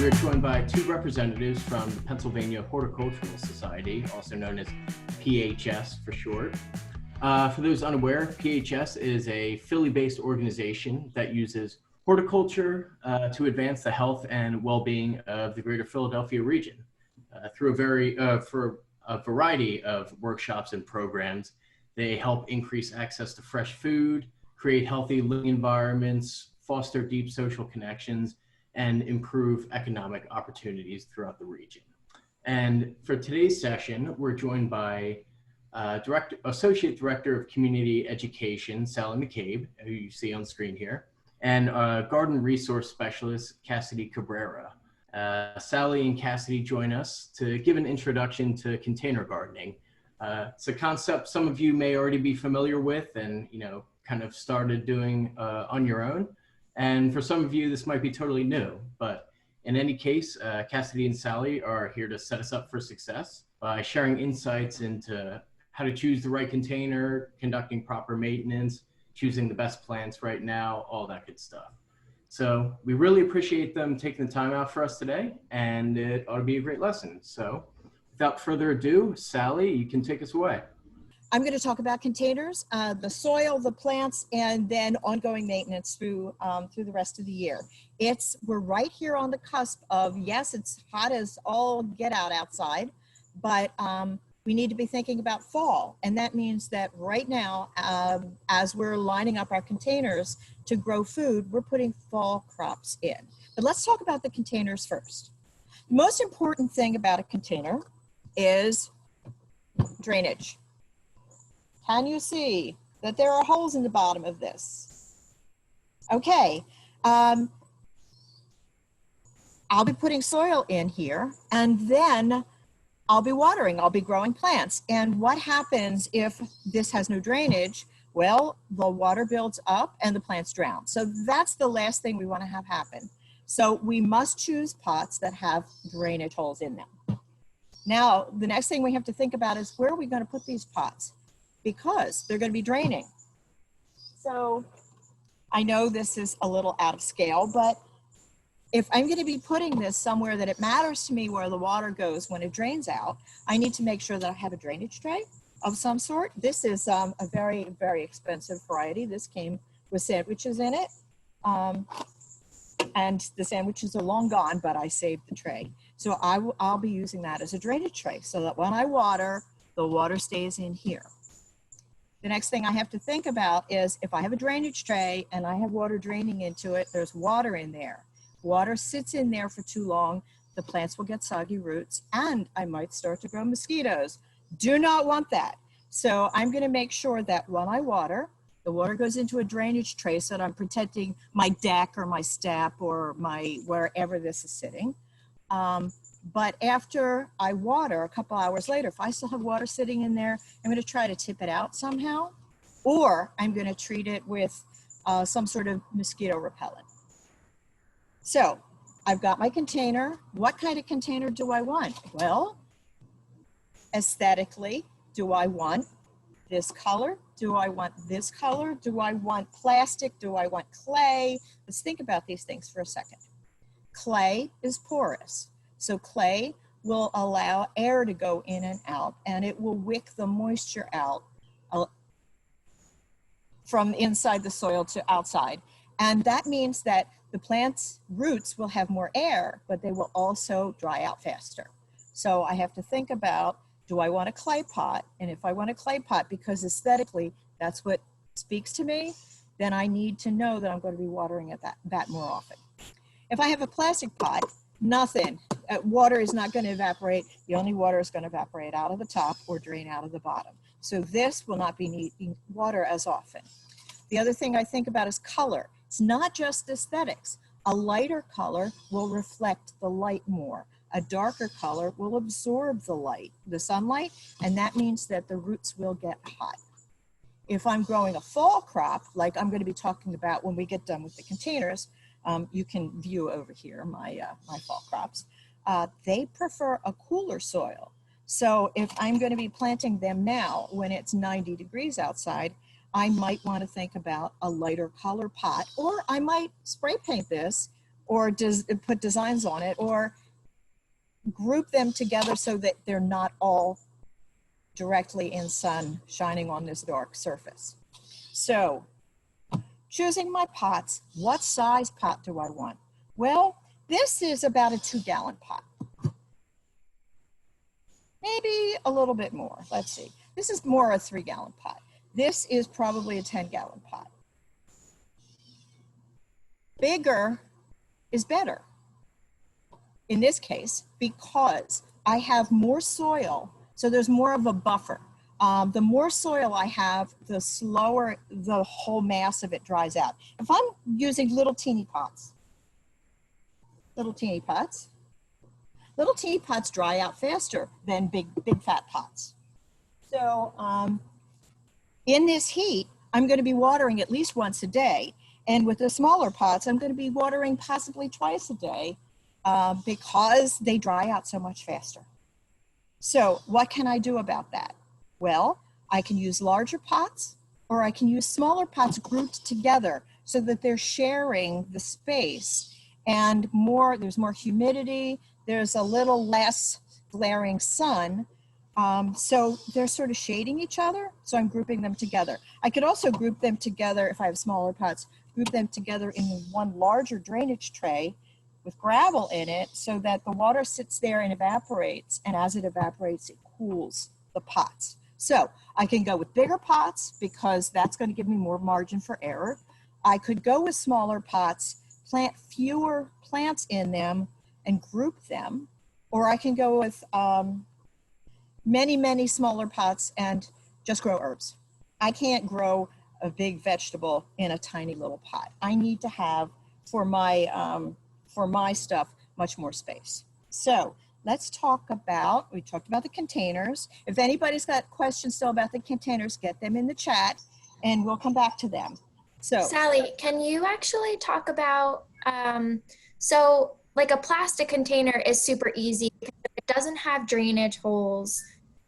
we're joined by two representatives from the Pennsylvania Horticultural Society, also known as PHS for short. For those unaware, PHS is a Philly-based organization that uses horticulture to advance the health and well-being of the greater Philadelphia region through a variety of workshops and programs. They help increase access to fresh food, create healthy living environments, foster deep social connections, and improve economic opportunities throughout the region. And for today's session, we're joined by Associate Director of Community Education, Sally McCabe, who you see on screen here, and Garden Resource Specialist, Cassidy Cabrera. Sally and Cassidy join us to give an introduction to container gardening. It's a concept some of you may already be familiar with and, kind of started doing on your own. And for some of you, this might be totally new, but in any case, Cassidy and Sally are here to set us up for success by sharing insights into how to choose the right container, conducting proper maintenance, choosing the best plants right now, all that good stuff. So we really appreciate them taking the time out for us today, and it ought to be a great lesson. So without further ado, Sally, you can take us away. I'm going to talk about containers, the soil, the plants, and then ongoing maintenance through the rest of the year. We're right here on the cusp of, yes, it's hot as all get out outside, but we need to be thinking about fall. And that means that right now, as we're lining up our containers to grow food, we're putting fall crops in. But let's talk about the containers first. The most important thing about a container is drainage. Can you see that there are holes in the bottom of this? Okay, I'll be putting soil in here, and then I'll be watering, I'll be growing plants. And what happens if this has no drainage? Well, the water builds up and the plants drown. So that's the last thing we want to have happen. So we must choose pots that have drainage holes in them. Now, the next thing we have to think about is where are we going to put these pots? Because they're going to be draining. So I know this is a little out of scale, but if I'm going to be putting this somewhere that it matters to me where the water goes when it drains out, I need to make sure that I have a drainage tray of some sort. This is a very, very expensive variety. This came with sandwiches in it. And the sandwiches are long gone, but I saved the tray. So I'll be using that as a drainage tray so that when I water, the water stays in here. The next thing I have to think about is if I have a drainage tray and I have water draining into it, there's water in there. Water sits in there for too long, the plants will get soggy roots, and I might start to grow mosquitoes. Do not want that. So I'm going to make sure that when I water, the water goes into a drainage tray so that I'm protecting my deck or my step or my wherever this is sitting. But after I water, a couple hours later, if I still have water sitting in there, I'm going to try to tip it out somehow, or I'm going to treat it with some sort of mosquito repellent. So I've got my container. What kind of container do I want? Well, aesthetically, do I want this color? Do I want this color? Do I want plastic? Do I want clay? Let's think about these things for a second. Clay is porous. So clay will allow air to go in and out, and it will wick the moisture out from inside the soil to outside. And that means that the plant's roots will have more air, but they will also dry out faster. So I have to think about, do I want a clay pot? And if I want a clay pot, because aesthetically, that's what speaks to me, then I need to know that I'm going to be watering it that more often. If I have a plastic pot, nothing. Water is not going to evaporate. The only water is going to evaporate out of the top or drain out of the bottom. So this will not be needing water as often. The other thing I think about is color. It's not just aesthetics. A lighter color will reflect the light more. A darker color will absorb the sunlight, and that means that the roots will get hot. If I'm growing a fall crop, like I'm going to be talking about when we get done with the containers, you can view over here my fall crops. They prefer a cooler soil. So if I'm going to be planting them now when it's 90 degrees outside, I might want to think about a lighter color pot, or I might spray paint this or put designs on it, or group them together so that they're not all directly in sun shining on this dark surface. So choosing my pots, what size pot do I want? Well, this is about a 2-gallon pot. Maybe a little bit more, let's see. This is more a 3-gallon pot. This is probably a 10-gallon pot. Bigger is better in this case because I have more soil, so there's more of a buffer. The more soil I have, the slower the whole mass of it dries out. If I'm using little teeny pots dry out faster than big fat pots. So in this heat, I'm going to be watering at least once a day. And with the smaller pots, I'm going to be watering possibly twice a day because they dry out so much faster. So what can I do about that? Well, I can use larger pots or I can use smaller pots grouped together so that they're sharing the space and there's more humidity, there's a little less glaring sun. So they're sort of shading each other. So I'm grouping them together. I could also group them together if I have smaller pots, group them together in one larger drainage tray with gravel in it so that the water sits there and evaporates. And as it evaporates, it cools the pots. So I can go with bigger pots because that's going to give me more margin for error. I could go with smaller pots, plant fewer plants in them and group them, or I can go with many smaller pots and just grow herbs. I can't grow a big vegetable in a tiny little pot. I need to have, for my stuff, much more space. So let's talk about, we talked about the containers. If anybody's got questions still about the containers, get them in the chat and we'll come back to them. So Sally, can you actually talk about, so like a plastic container is super easy because it doesn't have drainage holes.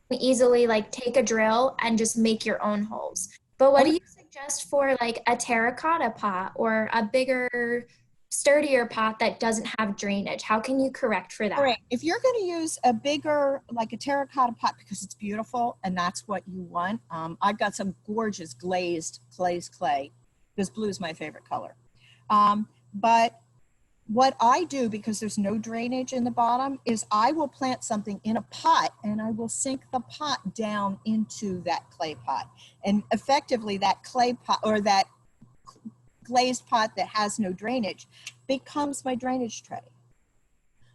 You can easily like take a drill and just make your own holes. But what do you suggest for like a terracotta pot or a bigger, sturdier pot that doesn't have drainage? How can you correct for that? All right. If you're going to use a bigger, like a terracotta pot because it's beautiful and that's what you want, I've got some gorgeous glazed clay because blue is my favorite color. But what I do, because there's no drainage in the bottom, is I will plant something in a pot and I will sink the pot down into that clay pot. And effectively that clay pot or that glazed pot that has no drainage becomes my drainage tray.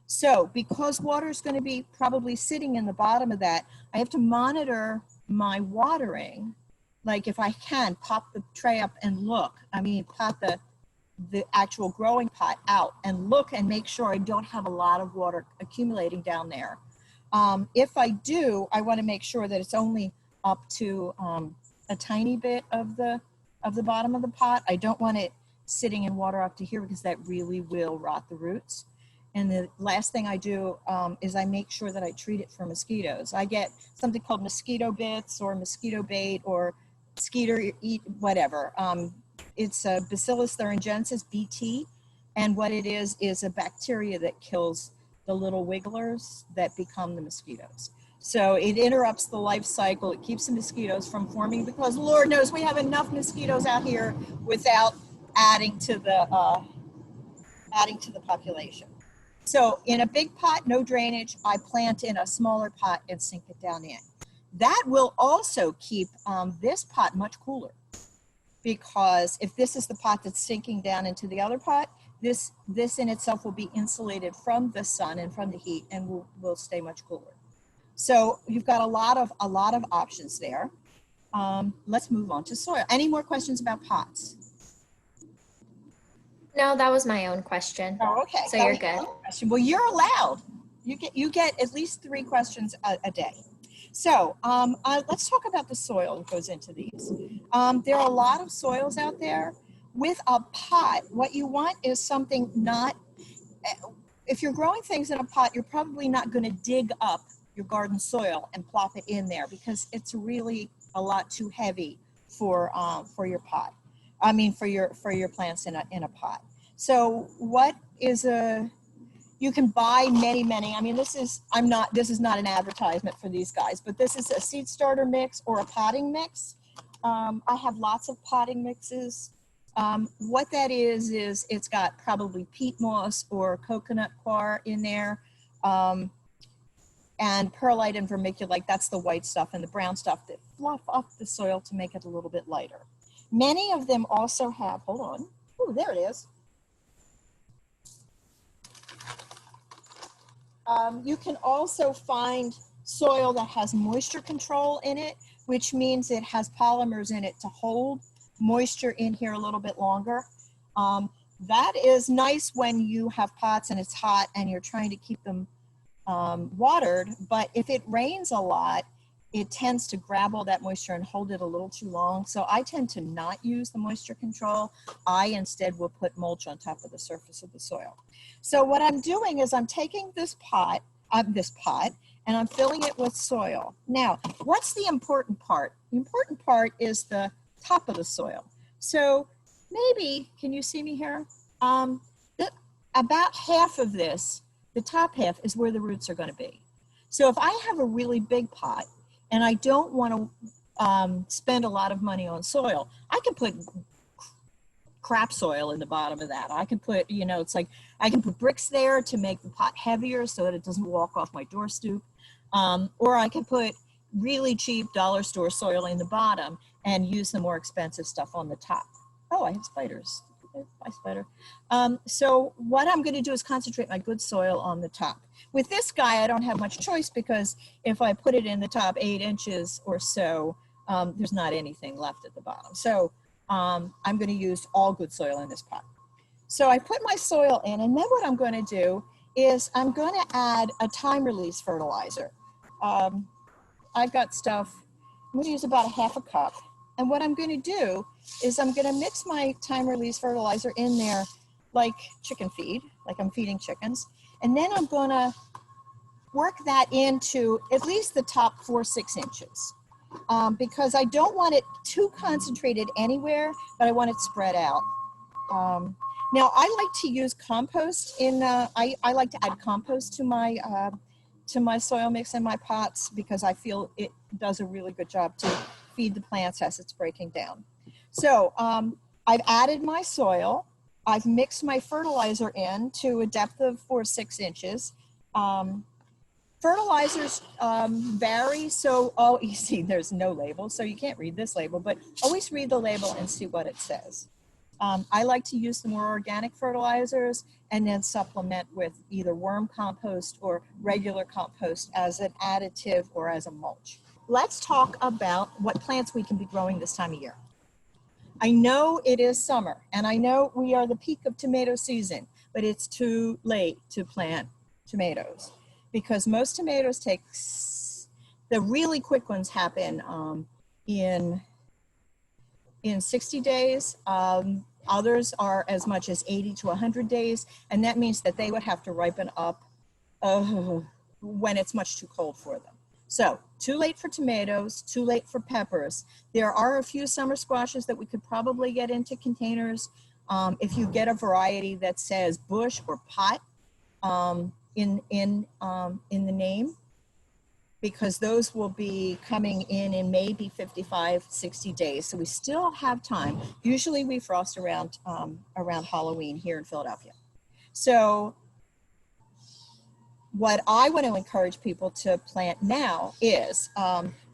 So because water is going to be probably sitting in the bottom of that, I have to monitor my watering. Like if I can, pop the tray up and look, pop the actual growing pot out and look and make sure I don't have a lot of water accumulating down there. If I do, I want to make sure that it's only up to a tiny bit of the bottom of the pot. I don't want it sitting in water up to here because that really will rot the roots. And the last thing I do is I make sure that I treat it for mosquitoes. I get something called mosquito bits or mosquito bait or skeeter eat, whatever. It's a Bacillus thuringiensis, BT, and what it is a bacteria that kills the little wigglers that become the mosquitoes. So it interrupts the life cycle. It keeps the mosquitoes from forming because Lord knows we have enough mosquitoes out here without adding to the population. So in a big pot, no drainage, I plant in a smaller pot and sink it down in. That will also keep this pot much cooler. Because if this is the pot that's sinking down into the other pot, this in itself will be insulated from the sun and from the heat and will stay much cooler. So you've got a lot of options there. Let's move on to soil. Any more questions about pots? No, that was my own question. Oh, okay. So you're good. Well, you're allowed. You get at least 3 questions a day. So let's talk about the soil that goes into these. There are a lot of soils out there. With a pot, what you want is something if you're growing things in a pot, you're probably not going to dig up your garden soil and plop it in there because it's really a lot too heavy for your pot. For your plants in a pot. So what you can buy many. I mean, this is not an advertisement for these guys, but this is a seed starter mix or a potting mix. I have lots of potting mixes. What that is it's got probably peat moss or coconut coir in there, and perlite and vermiculite. That's the white stuff, and the brown stuff that fluff up the soil to make it a little bit lighter. Many of them also have, hold on, oh, there it is. You can also find soil that has moisture control in it, which means it has polymers in it to hold moisture in here a little bit longer. That is nice when you have pots and it's hot and you're trying to keep them watered, but if it rains a lot, it tends to grab all that moisture and hold it a little too long. So I tend to not use the moisture control. I instead will put mulch on top of the surface of the soil. So what I'm doing is I'm taking this pot, and I'm filling it with soil. Now, what's the important part? The important part is the top of the soil. So maybe, can you see me here? About half of this, the top half, is where the roots are going to be. So if I have a really big pot and I don't want to spend a lot of money on soil, I can put crap soil in the bottom of that. I can put, it's like I can put bricks there to make the pot heavier so that it doesn't walk off my door stoop. Or I can put really cheap dollar store soil in the bottom and use the more expensive stuff on the top. Oh, I have spiders. Bye, spider. So what I'm going to do is concentrate my good soil on the top. With this guy, I don't have much choice because if I put it in the top 8 inches or so, there's not anything left at the bottom. So I'm going to use all good soil in this pot. So I put my soil in, and then what I'm going to do is I'm going to add a time release fertilizer. I've got stuff, I'm going to use about 1/2 cup. And what I'm going to do is I'm going to mix my time release fertilizer in there like chicken feed, like I'm feeding chickens. And then I'm going to work that into at least the top 4-6 inches. Because I don't want it too concentrated anywhere, but I want it spread out. Now I like to use compost in, I like to add compost to my soil mix in my pots because I feel it does a really good job to feed the plants as it's breaking down. So I've added my soil. I've mixed my fertilizer in to a depth of 4-6 inches. Fertilizers vary, so you see there's no label, so you can't read this label, but always read the label and see what it says. I like to use the more organic fertilizers and then supplement with either worm compost or regular compost as an additive or as a mulch. Let's talk about what plants we can be growing this time of year. I know it is summer, and I know we are the peak of tomato season, but it's too late to plant tomatoes because most tomatoes the really quick ones happen in 60 days. Others are as much as 80 to 100 days, and that means that they would have to ripen up when it's much too cold for them. So too late for tomatoes, too late for peppers. There are a few summer squashes that we could probably get into containers. If you get a variety that says bush or pot in the name, because those will be coming in maybe 55, 60 days. So we still have time. Usually we frost around Halloween here in Philadelphia. So what I want to encourage people to plant now is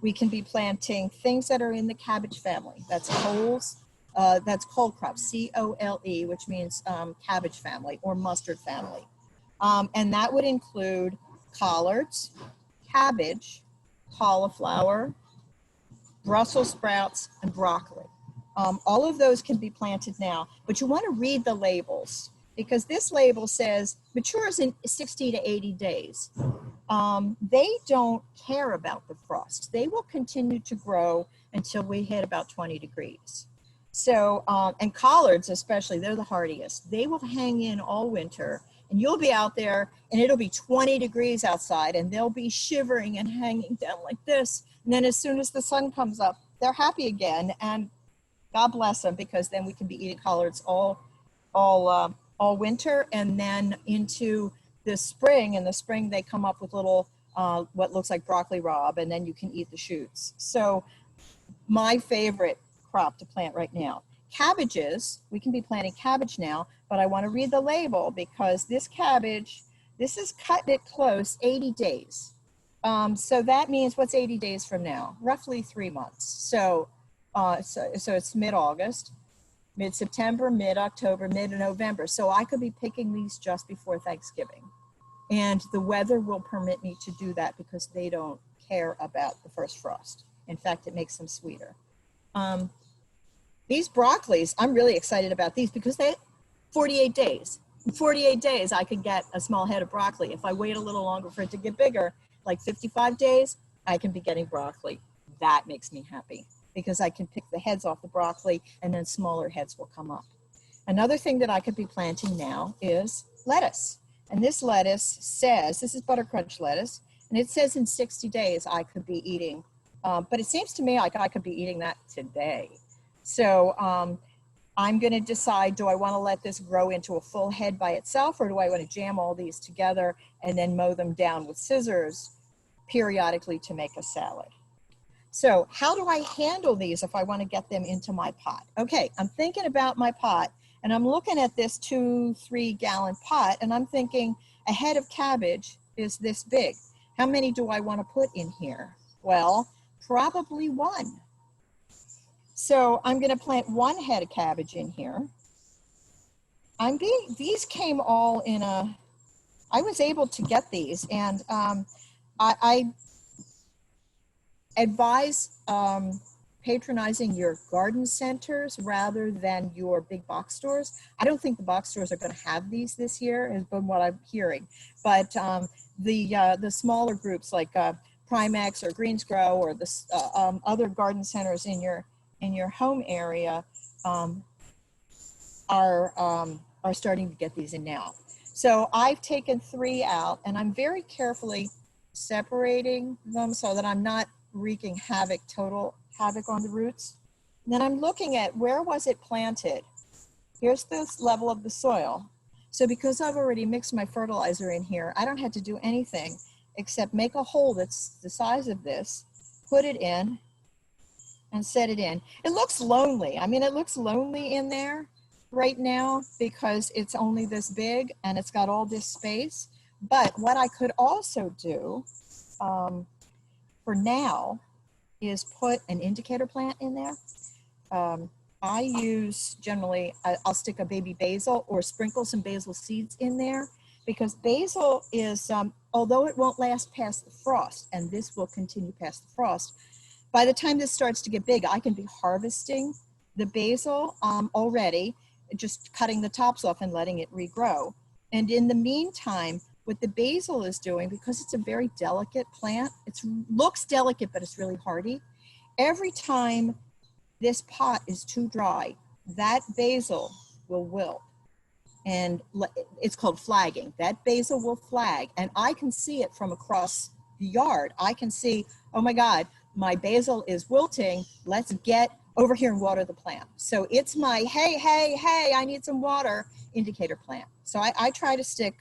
we can be planting things that are in the cabbage family. That's coles, that's cole crops, C-O-L-E, which means cabbage family or mustard family. And that would include collards, cabbage, cauliflower, Brussels sprouts, and broccoli. All of those can be planted now, but you want to read the labels because this label says matures in 60 to 80 days. They don't care about the frost. They will continue to grow until we hit about 20 degrees. So, and collards especially, they're the hardiest. They will hang in all winter, and you'll be out there and it'll be 20 degrees outside and they'll be shivering and hanging down like this. And then as soon as the sun comes up, they're happy again, and God bless them because then we can be eating collards all all winter, and then into the spring. In the spring, they come up with little, what looks like broccoli rabe, and then you can eat the shoots. So my favorite crop to plant right now. Cabbages, we can be planting cabbage now, but I want to read the label because this cabbage, this is cutting it close, 80 days. So that means what's 80 days from now? Roughly 3 months. So it's mid-August, mid-September, mid-October, mid-November. So I could be picking these just before Thanksgiving. And the weather will permit me to do that because they don't care about the first frost. In fact, it makes them sweeter. These broccolis, I'm really excited about these because they 48 days. In 48 days, I could get a small head of broccoli. If I wait a little longer for it to get bigger, like 55 days, I can be getting broccoli. That makes me happy because I can pick the heads off the broccoli and then smaller heads will come up. Another thing that I could be planting now is lettuce. And this lettuce says, this is buttercrunch lettuce, and it says in 60 days I could be eating, but it seems to me like I could be eating that today. So I'm going to decide, do I want to let this grow into a full head by itself, or do I want to jam all these together and then mow them down with scissors periodically to make a salad? So how do I handle these if I want to get them into my pot? Okay, I'm thinking about my pot, and I'm looking at this 2-3 gallon pot, and I'm thinking a head of cabbage is this big. How many do I want to put in here? Well, probably 1. So I'm going to plant 1 head of cabbage in here. These came all in I was able to get these, and I advise patronizing your garden centers rather than your big box stores. I don't think the box stores are going to have these this year, has been what I'm hearing. But the smaller groups like Primex or Greens Grow or the other garden centers in your home area are starting to get these in now. So I've taken 3 out, and I'm very carefully separating them so that I'm not wreaking total havoc on the roots. And then I'm looking at where was it planted. Here's the level of the soil. So because I've already mixed my fertilizer in here, I don't have to do anything except make a hole that's the size of this, put it in, and set it in. It looks lonely. I mean, it looks lonely in there right now because it's only this big and it's got all this space. But what I could also do for now is put an indicator plant in there. I use generally, I'll stick a baby basil or sprinkle some basil seeds in there because basil is, although it won't last past the frost, and this will continue past the frost, by the time this starts to get big, I can be harvesting the basil already, just cutting the tops off and letting it regrow. And in the meantime, what the basil is doing, because it's a very delicate plant, it looks delicate, but it's really hardy. Every time this pot is too dry, that basil will wilt. And it's called flagging. That basil will flag, and I can see it from across the yard. I can see, oh my God, my basil is wilting. Let's get over here and water the plant. So it's my, hey, I need some water indicator plant. So I try to stick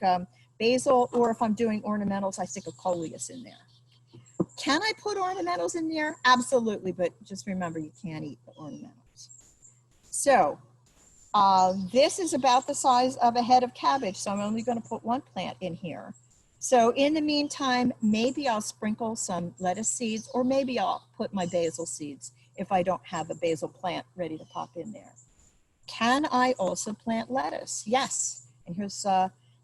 basil, or if I'm doing ornamentals, I stick a coleus in there. Can I put ornamentals in there? Absolutely, but just remember you can't eat the ornamentals. So this is about the size of a head of cabbage, so I'm only going to put 1 plant in here. So in the meantime, maybe I'll sprinkle some lettuce seeds, or maybe I'll put my basil seeds if I don't have a basil plant ready to pop in there. Can I also plant lettuce? Yes. And here's,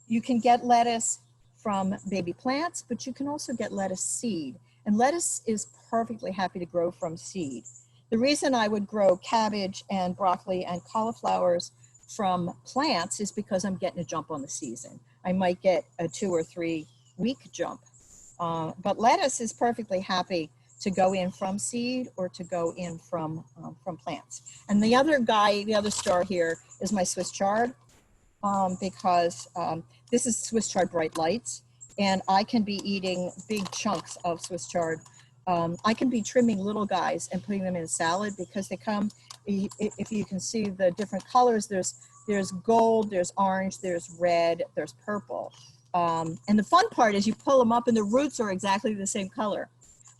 you can get lettuce from baby plants, but you can also get lettuce seed. And lettuce is perfectly happy to grow from seed. The reason I would grow cabbage and broccoli and cauliflowers from plants is because I'm getting a jump on the season. I might get a 2 or 3 week jump. But lettuce is perfectly happy to go in from seed or to go in from plants. And the other star here is my Swiss chard, because this is Swiss chard bright lights, and I can be eating big chunks of Swiss chard. I can be trimming little guys and putting them in salad because they come, if you can see the different colors, there's There's gold, there's orange, there's red, there's purple. And the fun part is you pull them up and the roots are exactly the same color.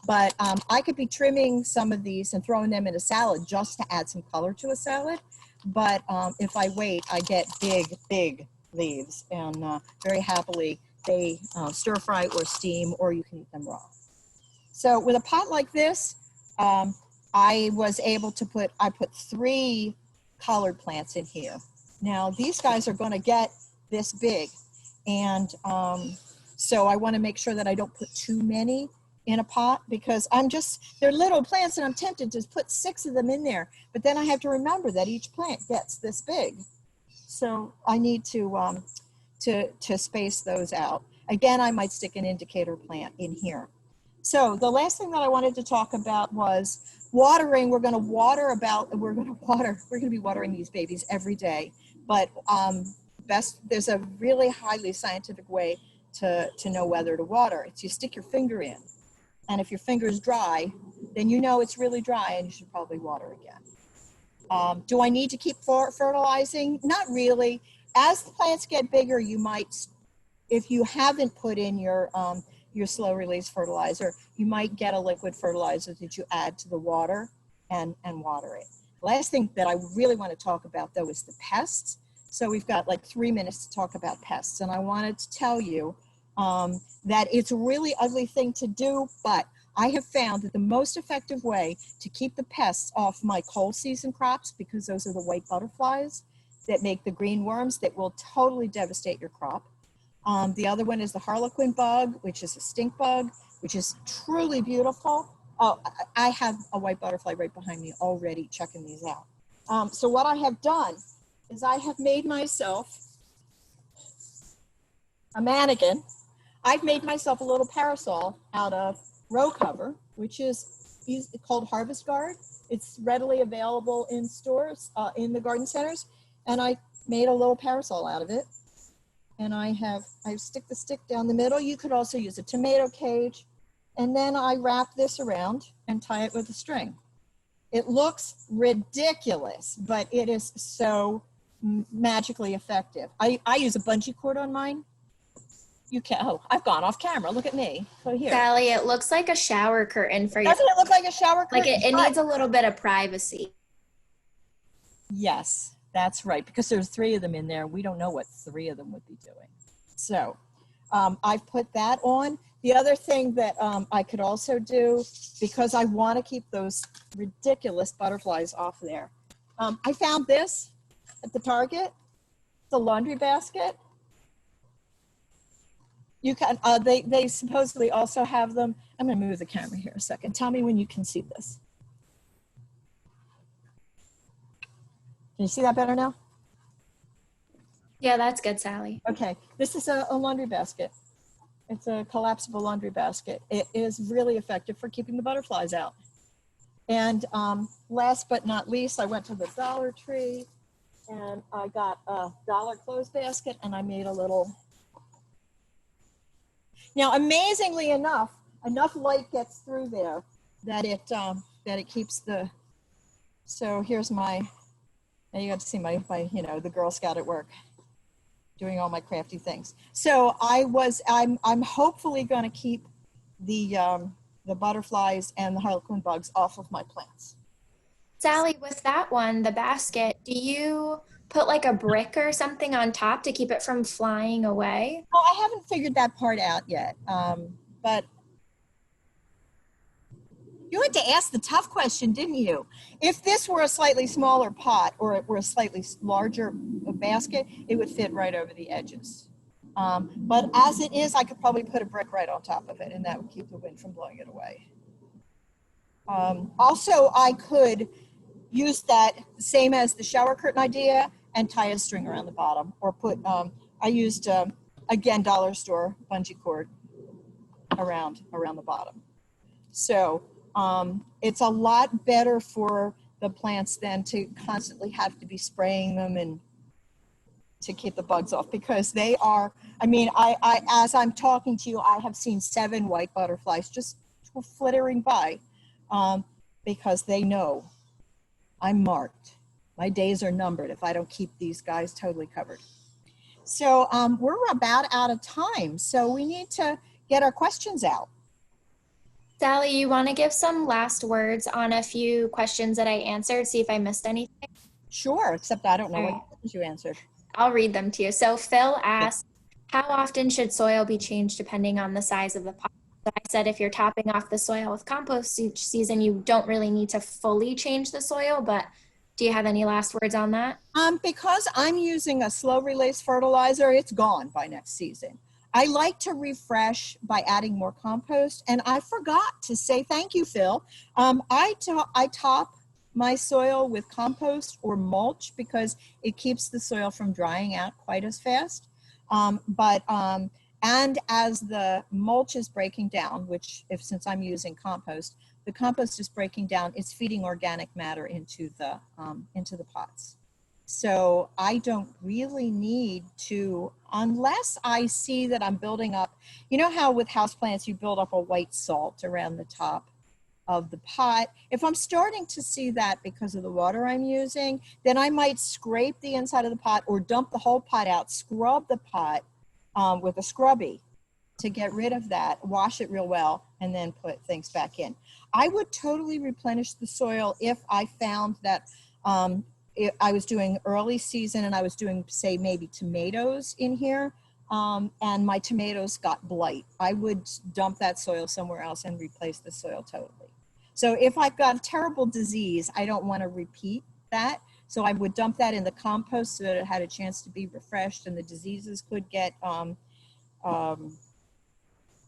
But I could be trimming some of these and throwing them in a salad just to add some color to a salad. But if I wait, I get big, big leaves, and very happily they stir fry or steam, or you can eat them raw. So with a pot like this, I was able to put 3 colored plants in here. Now these guys are going to get this big, and so I want to make sure that I don't put too many in a pot, because they're little plants and I'm tempted to put 6 of them in there, but then I have to remember that each plant gets this big. So I need to space those out. Again, I might stick an indicator plant in here. So the last thing that I wanted to talk about was watering. We're going to be watering these babies every day, but there's a really highly scientific way to know whether to water. It's you stick your finger in, and if your finger is dry, then you know it's really dry and you should probably water again. Do I need to keep fertilizing? Not really. As the plants get bigger, you might, if you haven't put in your slow release fertilizer, you might get a liquid fertilizer that you add to the water and water it. Last thing that I really want to talk about though is the pests. So we've got like 3 minutes to talk about pests, and I wanted to tell you that it's a really ugly thing to do, but I have found that the most effective way to keep the pests off my cold season crops, because those are the white butterflies that make the green worms that will totally devastate your crop. The other one is the harlequin bug, which is a stink bug, which is truly beautiful. Oh, I have a white butterfly right behind me already checking these out. So what I have done is I have made myself a mannequin. I've made myself a little parasol out of row cover, which is called Harvest Guard. It's readily available in stores, in the garden centers. And I made a little parasol out of it. And I stick the stick down the middle. You could also use a tomato cage. And then I wrap this around and tie it with a string. It looks ridiculous, but it is so magically effective. I use a bungee cord on mine. You can, oh, I've gone off camera. Look at me. So here. Sally, it looks like a shower curtain for you. Doesn't it look like a shower curtain? Like it needs a little bit of privacy. Yes, that's right. Because there's 3 of them in there. We don't know what 3 of them would be doing. So I've put that on. The other thing that I could also do, because I want to keep those ridiculous butterflies off there. I found this at the Target. It's a laundry basket. You can, they supposedly also have them. I'm going to move the camera here a second. Tell me when you can see this. Can you see that better now? Yeah, that's good, Sally. Okay, this is a laundry basket. It's a collapsible laundry basket. It is really effective for keeping the butterflies out. And last but not least, I went to the Dollar Tree and I got a dollar clothes basket, and I made a little. Now, amazingly enough light gets through there that it keeps the. So here's my. Now you got to see my the Girl Scout at work, doing all my crafty things. So I'm hopefully going to keep the butterflies and the harlequin bugs off of my plants. Sally, with that one, the basket, do you put like a brick or something on top to keep it from flying away? Oh, I haven't figured that part out yet. But you had to ask the tough question, didn't you? If this were a slightly smaller pot or it were a slightly larger basket, it would fit right over the edges. But as it is, I could probably put a brick right on top of it, and that would keep the wind from blowing it away. Also, I could use that same as the shower curtain idea and tie a string around the bottom, or put, I used, again, dollar store bungee cord around the bottom. So it's a lot better for the plants than to constantly have to be spraying them and to keep the bugs off, because they are, I mean, I as I'm talking to you, I have seen 7 white butterflies just flittering by because they know I'm marked my days are numbered if I don't keep these guys totally covered. So we're about out of time. So we need to get our questions out. Sally, you want to give some last words on a few questions that I answered, see if I missed anything? Sure, except I don't know All what right. questions you answered. I'll read them to you. So Phil asked, how often should soil be changed depending on the size of the pot? So I said if you're topping off the soil with compost each season, you don't really need to fully change the soil, but do you have any last words on that? Because I'm using a slow release fertilizer, it's gone by next season. I like to refresh by adding more compost, and I forgot to say thank you, Phil. I top my soil with compost or mulch because it keeps the soil from drying out quite as fast. And as the mulch is breaking down, which since I'm using compost, the compost is breaking down, it's feeding organic matter into the pots. So I don't really need to, unless I see that I'm building up, you know how with houseplants you build up a white salt around the top of the pot. If I'm starting to see that because of the water I'm using, then I might scrape the inside of the pot or dump the whole pot out, scrub the pot with a scrubby to get rid of that, wash it real well, and then put things back in. I would totally replenish the soil if I found that I was doing early season and I was doing, say, maybe tomatoes in here, and my tomatoes got blight. I would dump that soil somewhere else and replace the soil totally. So if I've got a terrible disease, I don't want to repeat that. So I would dump that in the compost so that it had a chance to be refreshed and the diseases could get, I'm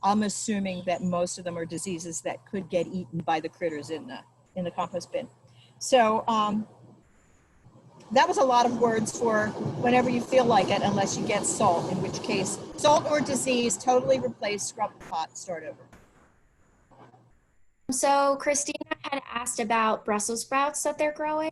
assuming that most of them are diseases that could get eaten by the critters in the compost bin. So that was a lot of words for whenever you feel like it, unless you get salt, in which case salt or disease, totally replace, scrub the pot, start over. So Christina had asked about Brussels sprouts that they're growing.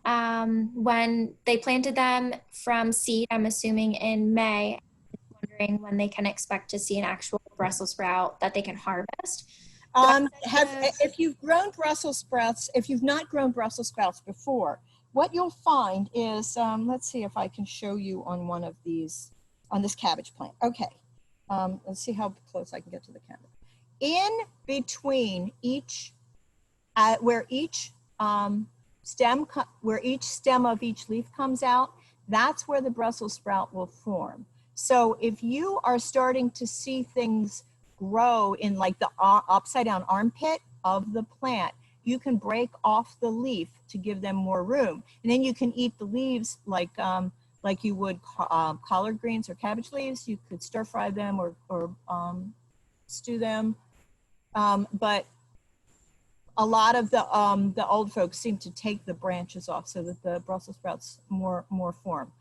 When they planted them from seed, I'm assuming in May, I'm wondering when they can expect to see an actual Brussels sprout that they can harvest. If you've grown Brussels sprouts, if you've not grown Brussels sprouts before, what you'll find is, let's see if I can show you on one of these, on this cabbage plant. Okay, let's see how close I can get to the camera. In between each, where each stem of each leaf comes out, that's where the Brussels sprout will form. So if you are starting to see things grow in like the upside down armpit of the plant, you can break off the leaf to give them more room. And then you can eat the leaves like you would collard greens or cabbage leaves. You could stir fry them or stew them. But a lot of the old folks seem to take the branches off so that the Brussels sprouts more form.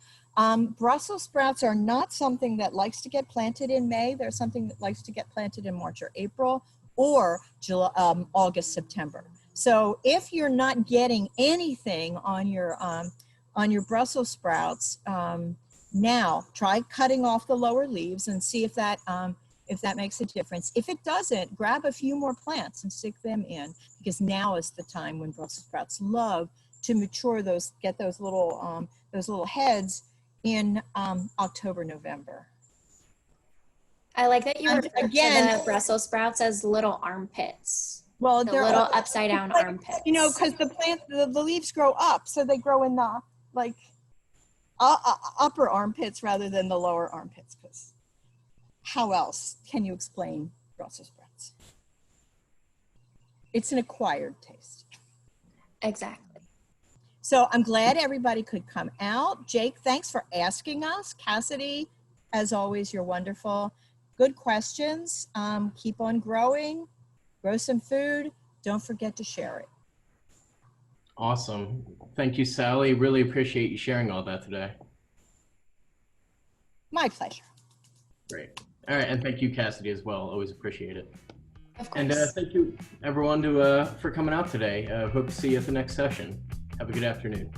Brussels sprouts are not something that likes to get planted in May. They're something that likes to get planted in March or April or July, August, September. So if you're not getting anything on your Brussels sprouts now, try cutting off the lower leaves and see if that makes a difference. If it doesn't, grab a few more plants and stick them in, because now is the time when Brussels sprouts love to mature get those little heads in October, November. I like that you refer to again, the Brussels sprouts as little armpits. Well, they're little upside down armpits. You know, because the leaves grow up, so they grow in the upper armpits rather than the lower armpits. Because how else can you explain Brussels sprouts? It's an acquired taste. Exactly. So I'm glad everybody could come out. Jake, thanks for asking us. Cassidy, as always, you're wonderful. Good questions. Keep on growing. Grow some food. Don't forget to share it. Awesome. Thank you, Sally. Really appreciate you sharing all that today. My pleasure. Great. All right. And thank you, Cassidy, as well. Always appreciate it. Of course. And thank you, everyone, for coming out today. Hope to see you at the next session. Have a good afternoon.